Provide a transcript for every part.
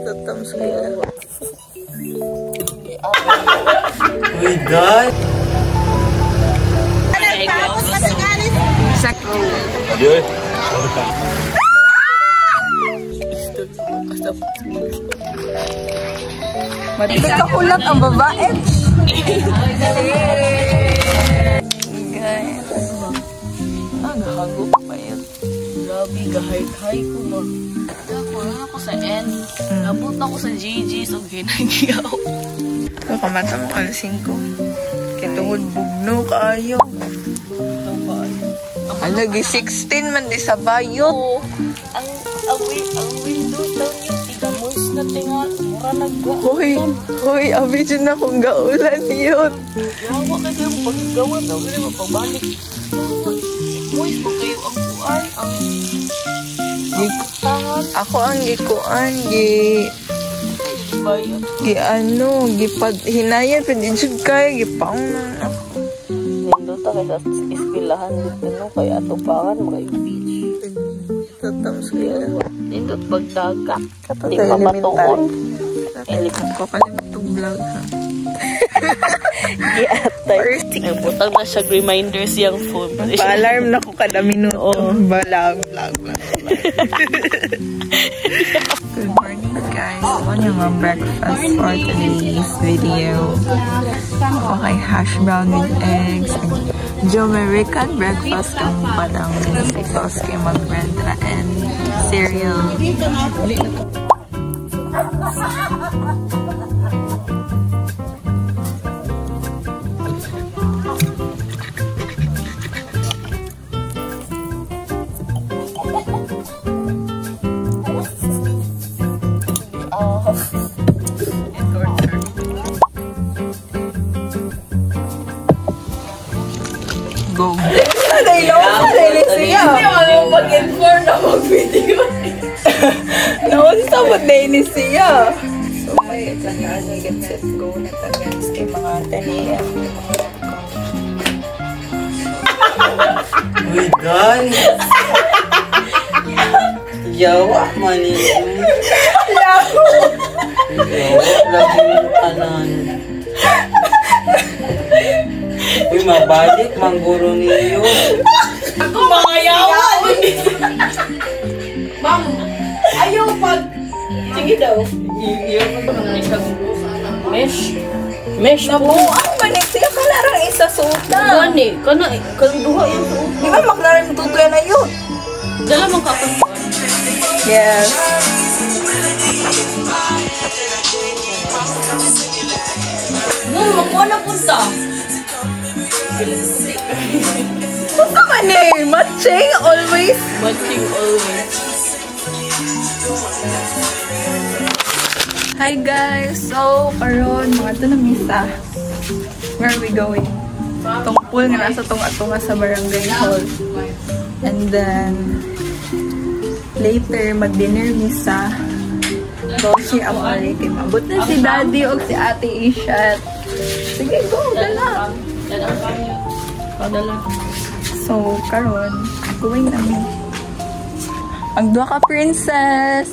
Tatams ko. Uy, God! Sako. Ayoy. Mati ka kulat ang babae. Guys. Nahagop pa yun. Grabe, gahay-hay ko ba? Nakuha ako sa N. Nabot ako sa GG, so ginagyaw. Kamata mo kalsing ko. Kitungod bugno kaayo. Ano, gi-16 man di sa bayot. Oo. Ang window daw niyo, tigamoys na tinga. Mura nagwa. Hoy, abi dyan akong gaulan yun. Yawa kasi yung paggawa daw. Hindi mo pagbalik. Moist ko kayo ang buhay. Ang tangan. Ako ang gikuan, Bayot. hinayan, pwede dyan kayo, gipaunan ako. Nindot ako sa ispilahan dito, no? Kaya atupangan mo kayo beach. Tatams ko. Nindot pagdagat. Kato Di tayo pa matuon. elemental. Ko kalimut itong vlog, ha? Giatay. Butang na siya reminders yung phone. Pa-alarm na ko kada minuto. Balag. Good morning, guys. Ano yung breakfast for today's video? Okay, hash brown with eggs. Jamaican breakfast kung padang sauce kay mag-brenda and cereal. Go. Dahil siya. Hindi mo mag-inform na mag-video. Naunsa mo dahil siya. So, may kanaan get set go na tagas kay mga 10 a.m. Uy, God! Yawa, mani. Yawa, lagi yung kanan. Uy, mabalik, mangguro niyo. Ako mga yawa. Ma'am, ayaw pag... Sige daw. Iyaw ko ba naman isang mesh po. Nabuang manig siya ka larang isa suta. Gani, kanang duha yung suot. Di ba maklarang tutuya na yun? Dala mong kapantuan. Yes. Makuha na punta. Basta man eh, matching always. Matching always. Hi guys! So, karon mga ito na misa. Where are we going? Itong pool nga nasa tunga-tunga sa barangay hall. And then, later, mag-dinner misa. Doshi Amari. Mabot na si Daddy o si Ate Ishat. Sige, go! Dala! Padala. So, karon going namin. Ang duha ka princess!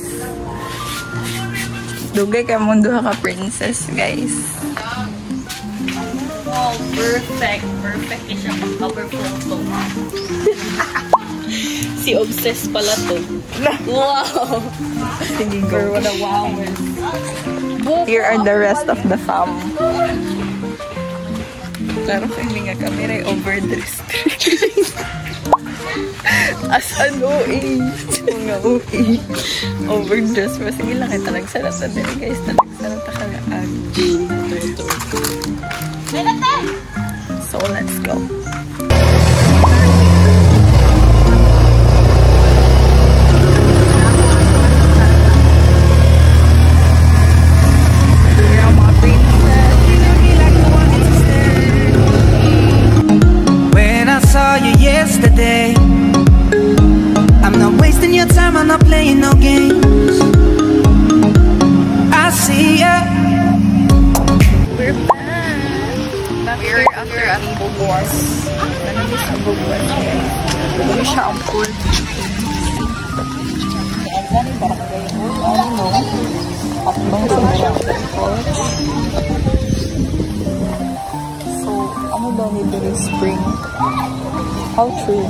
Dugay ka mong duha ka princess, guys. Wow, perfect. Perfect is siya pang-cover photo. Si Obsessed pala to. Wow! Sige, go. What a wow. Here are the rest of the fam. Klaro ko hindi nga kami rin overdressed. As ano eh. Mga okay. Overdressed. Pero sige lang, talagsara sa din guys. Talagsara ta kalaan. So, let's go. When I saw you yesterday, I'm not wasting your time, I'm not playing no games. I see ya. We're back. We're after a boss. Abang sa Marathon Falls. So, ano daw ni Dili Spring? How true?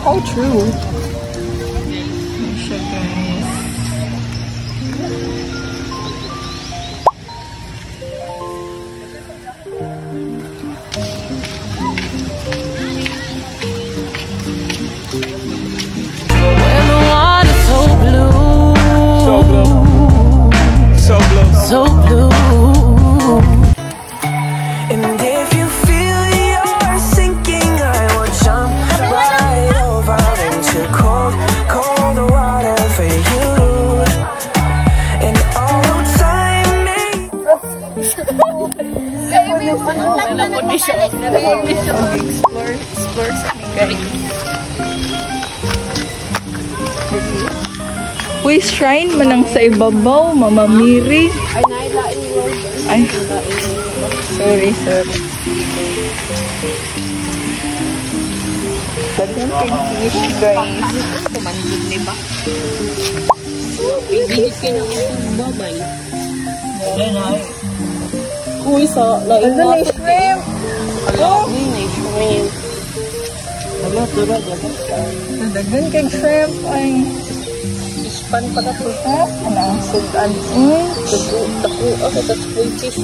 How true? Ayan siya, guys. So blue. And if you feel you're sinking, I will jump right over into cold, cold water for you. And all time may Explore sa guys. Uy, shrine manang sa ibabaw, Mama Miri. Ay, sorry. Dagang fish, guys. Kumandog ni ba? Bigit ka na ang babay. Uy, sa lain na. Shrimp! Oh! Shrimp. Wala, tura, Dagang kay shrimp. Ay, ispan pa na to. ha? Ano ang sudan? Dako, ako, that's full cheese.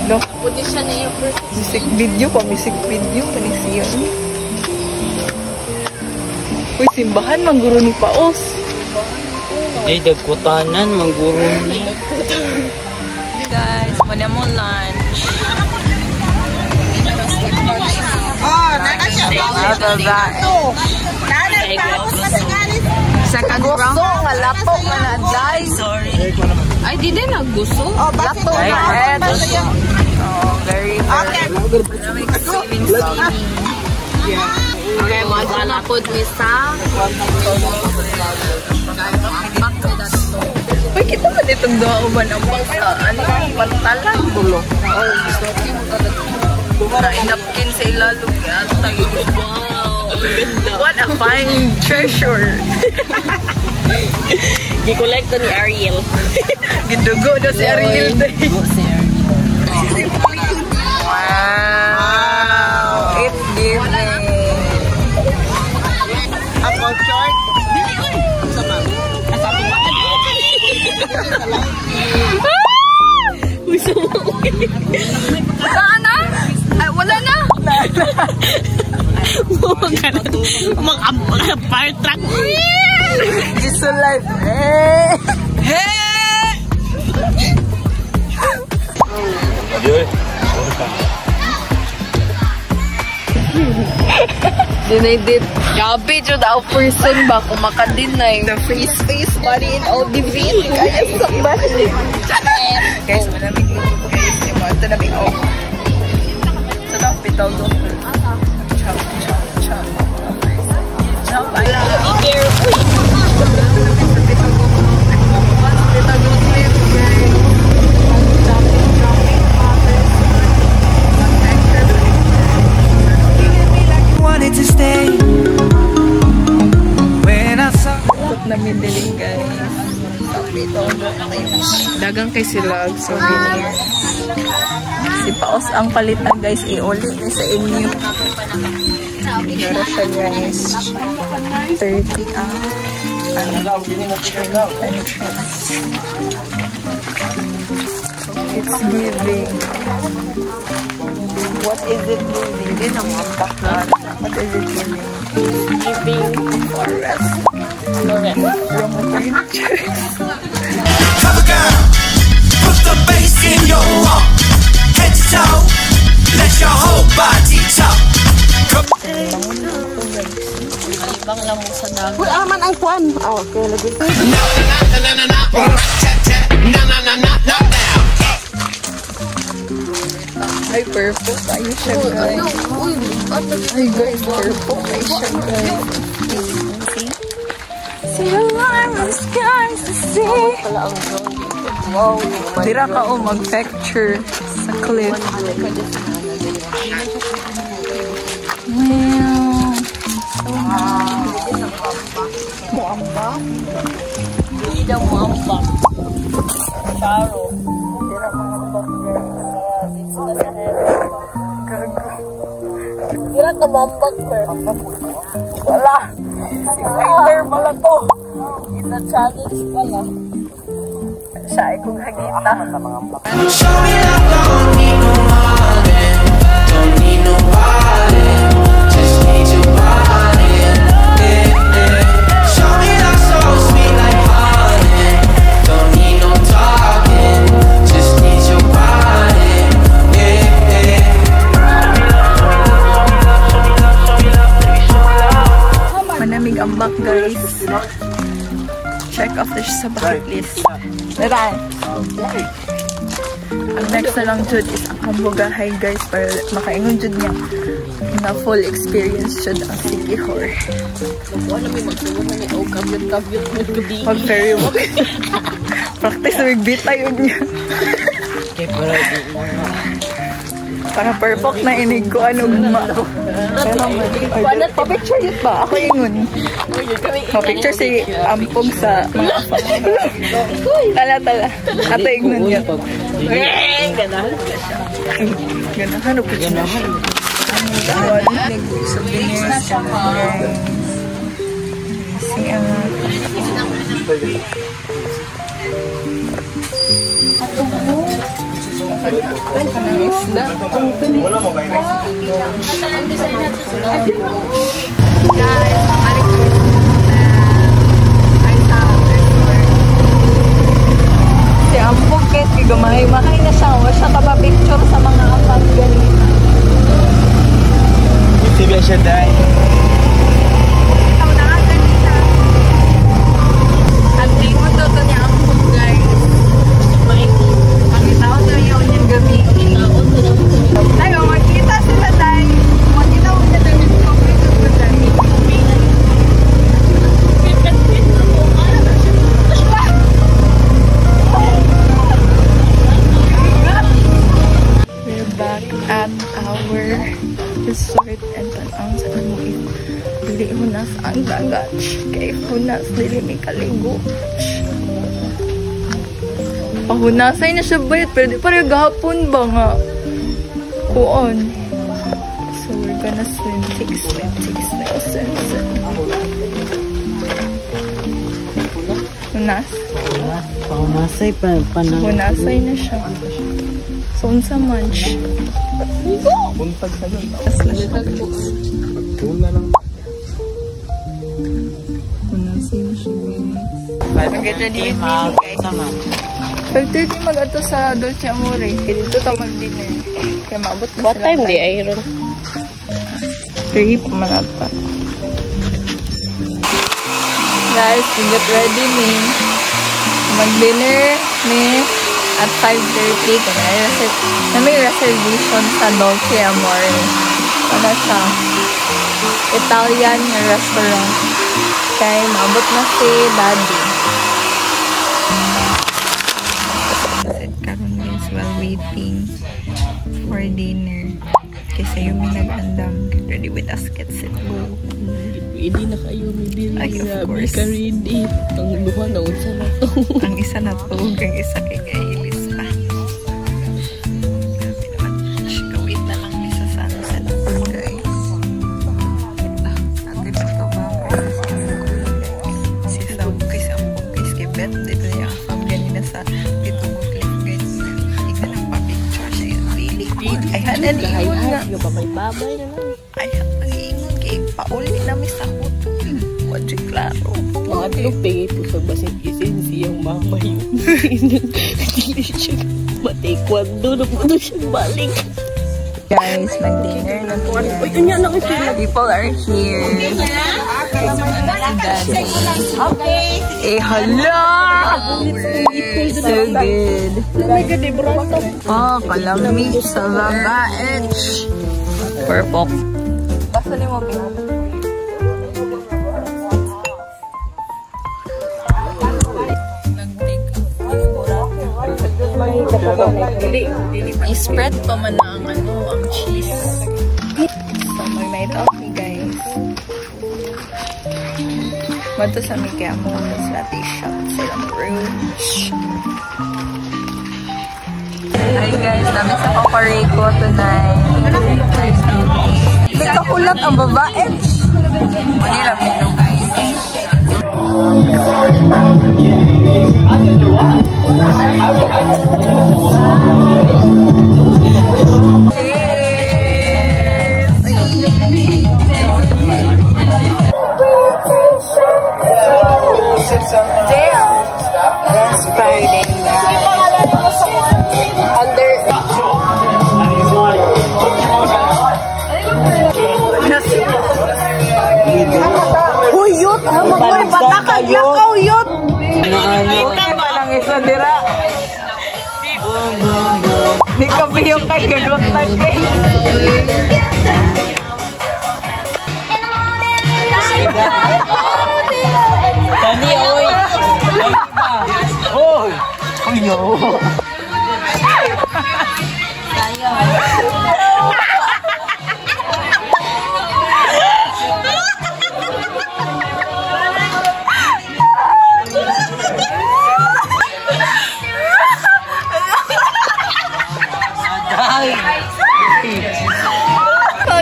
Look, Pwede siya na yung music video. Panisiyan. Uy, simbahan, mangguro ni Paos. Ay, dagkutanan, mangguro ni. Guys, muna mo lunch. Sa kagusto, nga lapo nga na day. Sorry. Ay, di din naggusto. Lapo nga. Oh, very Okay, magana po ni sa. Uy, kita mo ditong doon uban ang basta. Ano yung pantalan? Bulong. Na inapkin sa ilalong yan. Wow. What a fine treasure. Gi-collect to ni Ariel. Gidugo na si Ariel. Wow. It's giving. Ako short. Saan na? Ay, wala na. Fire truck. Just so life. Dinay-dit. Gabi, jud daw person ba kumakadinay. The face, body, and all the feeling. Kaya sa body. Guys, malamig luto ko guys. Yung mga ito namig off. Ito na, pitaw doon. Chop. Ay, wanted to stay when I saw namin diling guys. Dagang kay silag souvenir. Si Paos ang palitan guys, iuli ni sa inyo. Pero siya guys 30 ang entrance. It's giving. What is it giving? Hindi na mga baklan. What is it giving? Giving Forest. From furniture. cover girl, put the bass in your walk, head to toe, let your whole body talk. Ibang lang mo sa dagat. Uy, aman ang kwan. Oh, okay, lagi. Ay, purple tayo siya guys. Ay guys, purple tayo siya guys. See? See the line of the skies to see. Wow. Dira ka o mag-picture sa cliff. Wow. Muambak. Hindi daw muambak. Charo. Tira mga bakter. Dito na sa head. Tira ka muambak, sir. Wala! Fighter pala to! Kita challenge pala. Siya ay kong hagita. Show me love, don't need no warning. Don't need no warning. Just need your body. Yeah, yeah. Show me love so sweet like honey. Don't need no talking. Just need your body. Yeah, yeah. Manamig ang back, guys. Check off this sa bucket list. Bye-bye! Ang next na lang jud is ang hambugahay, guys, para makaingon jud niya na full experience jud ang City Hall. Wala may magsuwag na niya. Oh, kabyot-kabyot na gabi. Pag ferry walk. Practice na magbita yun niya. Okay, para di mo na. Para perfect na inig ko anong pa-picture yun ba? Ako ingon. Pa-picture si Ampog sa mga tala. Ato ingon yun. Ganahan ka siya. Ganahan o picture. Nag-souvenirs ka mga si si Ampog kahit gamahay-mahay na siya. Wala siya picture sa mga apang ganito. Sibya siya dahil. Ang tingin to niya Ampog, guys. Makita ko na yun yung gabi. Tayo, makita sila tayo. Makita ko na tayo. We're back at our resort and tanang sa amuin. Dili hunas ang dagat. Kaya hunas dili may kaligo. Pahunasay na siya bayat, pero di pa rin gahapon ba nga? Kuon. So we're gonna swim. Take swim. Hunas? Pangunasay pa. Hunasay na siya. So unsa munch? Buntag sa doon. Tas na siya. Doon na lang. Hunasay na siya. Maganda din guys. Pwede din mag-ato sa Dolce Amore. Kaya dito ito mag-dinner. Kaya maabot ba What time di iron? 3 pumalata. Guys, we get ready ni mag-dinner ni at 5:30. Na may reservation sa Dolce Amore. Ano siya? Italian restaurant. Kaya maabot na si Daddy. Karon guys, while waiting for dinner. Kasi yung nag-andam. Ready with us, get set, go. Pwede na kayo may bilhin. Ay, of course. Ka-ready. Ang duha na unsa na to. Ang isa na to, ang isa kay Kailis pa. Grabe naman. Wait na lang isa sa ano sa lapon, guys. Natin pa ito ba? Si Sampog guys, kay Beth. Dito niya ang ganina sa dito mo clip, guys. Hindi ka nang pa-picture siya. Really good. Ay, hanan, iyon nga. Yung babay-babay na lang. Ay, ang kay pauli namin sa hoto. Wadyo klaro. Mga tulog po sa basing isensiyang mama yun. Hindi siya mataekwondo na po na siya balik. Guys, mag-dinner na po. People are here. Eh, hala! So good. Oh, kalamig sa babae. Perfect. Basta ni mo, Pino. I-spread pa man na ang cheese. So, mag-night off, guys. Mato sa may kaya mo sa latte shop sa ilang brunch. Hi guys, namin sa Papareko tonight. Hindi ka kulat ang babae. Manila menu guys. Lakaw yun! Okay pa lang isa dira. Di ka biyong kay gagot lang kay. Tani, oy! Oy! Oy, no!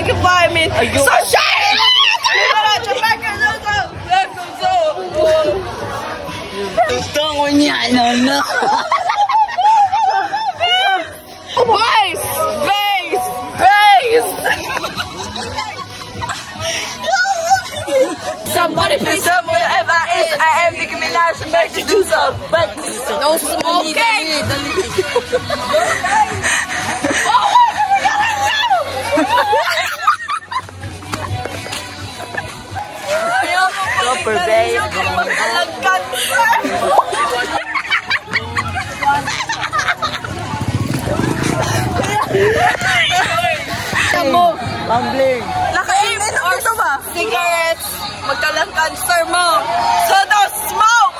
Goodbye, man. Sunshine! Gusto ko niya, no? Base! Base! Base! Somebody please tell me whoever is I am Nicki Minaj to make you do something. No smoking! Super babe. Tumbling. Naka-aim or ba? Cigarettes. Magkalang cancer mo. So don't smoke!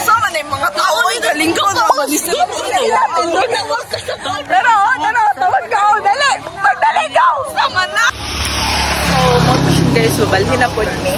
So man yung mga tao ay galing ko na mag-isip. Pero, tawag ka ako. Dali! Magdali ka! Sama na! So, guys, subalhin na po ni